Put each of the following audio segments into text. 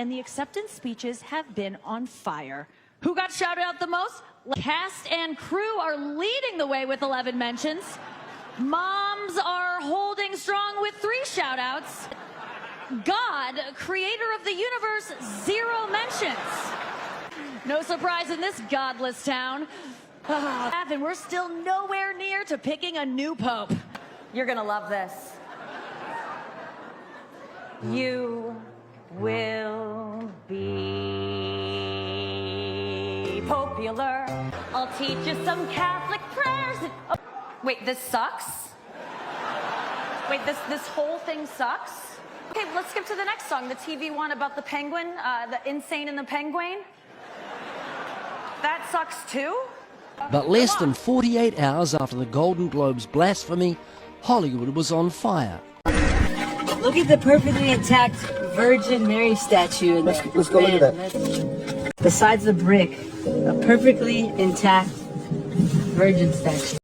and the acceptance speeches have been on fire. Who got shouted out the most? Cast and crew are leading the way with 11 mentions. Moms are holding strong with 3 shout-outs. God, creator of the universe, 0 mentions. No surprise in this godless town. And we're still nowhere near to picking a new pope. You're gonna love this. You will be popular. I'll teach you some Catholic prayers. Oh, wait, this sucks? Wait, this whole thing sucks? Okay, let's skip to the next song, the TV one about the penguin, the Insane and the Penguin. That sucks too? But less than 48 hours after the Golden Globe's blasphemy, Hollywood was on fire. Look at the perfectly intact Virgin Mary statue. Let's go look at that. Besides the brick, a perfectly intact Virgin statue.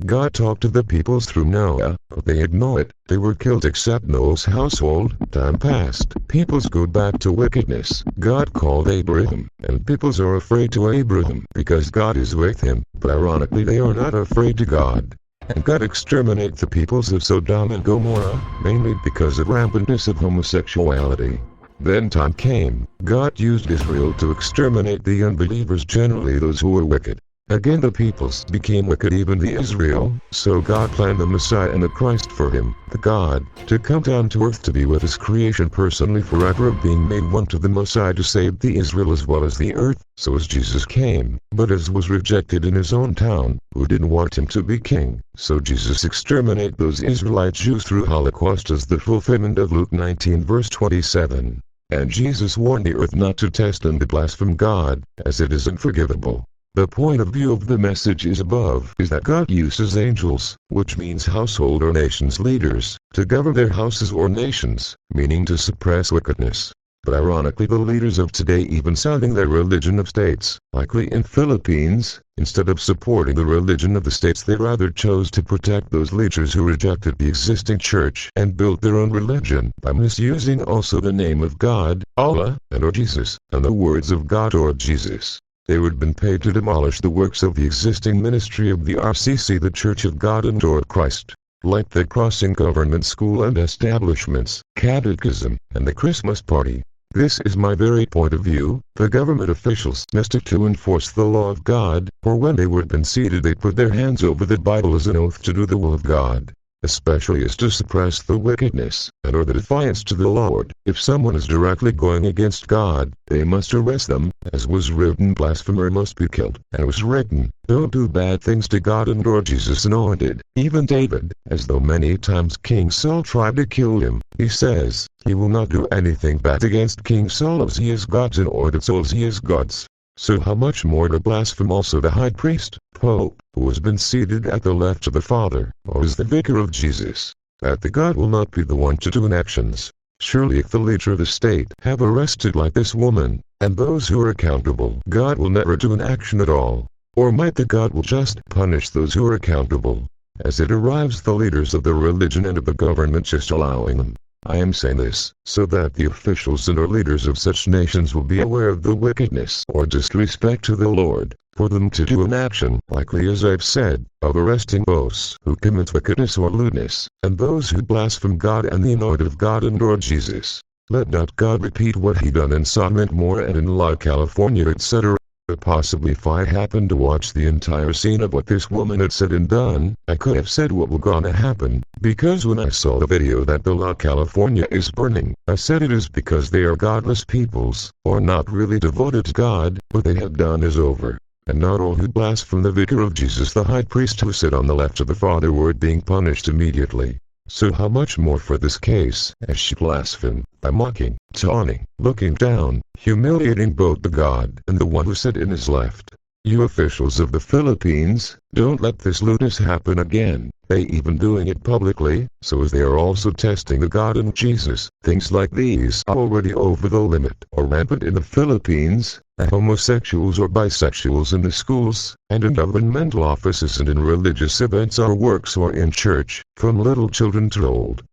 God talked to the peoples through Noah, but they ignored it. They were killed except Noah's household. Time passed. Peoples go back to wickedness. God called Abraham, and peoples are afraid to Abraham because God is with him. But ironically, they are not afraid to God. And God exterminate the peoples of Sodom and Gomorrah, mainly because of rampantness of homosexuality. Then time came. God used Israel to exterminate the unbelievers, generally those who were wicked. Again the peoples became wicked, even the Israel, so God planned the Messiah and the Christ for him, the God, to come down to earth to be with his creation personally forever, being made one to the Messiah to save the Israel as well as the earth. So as Jesus came, but as was rejected in his own town, who didn't want him to be king, so Jesus exterminate those Israelite Jews through Holocaust as the fulfillment of Luke 19 verse 27. And Jesus warned the earth not to test and to blaspheme God, as it is unforgivable. The point of view of the messages above is that God uses angels, which means household or nations leaders, to govern their houses or nations, meaning to suppress wickedness. But ironically, the leaders of today even sounding their religion of states, likely in Philippines, instead of supporting the religion of the states, they rather chose to protect those leaders who rejected the existing church and built their own religion by misusing also the name of God, Allah, and or Jesus, and the words of God or Jesus. They would have been paid to demolish the works of the existing ministry of the RCC, the Church of God and or Christ, like the Crossing Government School and establishments, Catechism, and the Christmas party. This is my very point of view. The government officials must have to enforce the law of God, for when they were been seated they put their hands over the Bible as an oath to do the will of God, especially as to suppress the wickedness, and or the defiance to the Lord. If someone is directly going against God, they must arrest them, as was written, blasphemer must be killed, and was written, don't do bad things to God and or Jesus anointed. Even David, as though many times King Saul tried to kill him, he says, he will not do anything bad against King Saul as he is God's anointed soul as he is God's. So how much more to blaspheme also the high priest, Pope, who has been seated at the left of the Father, or is the vicar of Jesus, that the God will not be the one to do actions. Surely if the leader of the state have arrested like this woman, and those who are accountable, God will never do an action at all. Or might the God will just punish those who are accountable, as it arrives the leaders of the religion and of the government just allowing them. I am saying this, so that the officials and or leaders of such nations will be aware of the wickedness or disrespect to the Lord, for them to do an action, likely as I've said, of arresting those who commit wickedness or lewdness, and those who blaspheme God and the anointed of God and or Jesus. Let not God repeat what he done in Sodom and Gomorrah and in La California, etc. Possibly if I happened to watch the entire scene of what this woman had said and done, I could have said what was gonna happen, because when I saw the video that the La California is burning, I said it is because they are godless peoples, or not really devoted to God. What they have done is over, and not all who blaspheme the vicar of Jesus the high priest who sit on the left of the Father were being punished immediately. So how much more for this case, as she blasphemed, by mocking, taunting, looking down, humiliating both the God and the one who sat in his left. You officials of the Philippines, don't let this lewdness happen again. They even doing it publicly, so as they are also testing the God and Jesus. Things like these are already over the limit or rampant in the Philippines. Homosexuals or bisexuals in the schools, and in governmental offices and in religious events or works or in church, from little children to old.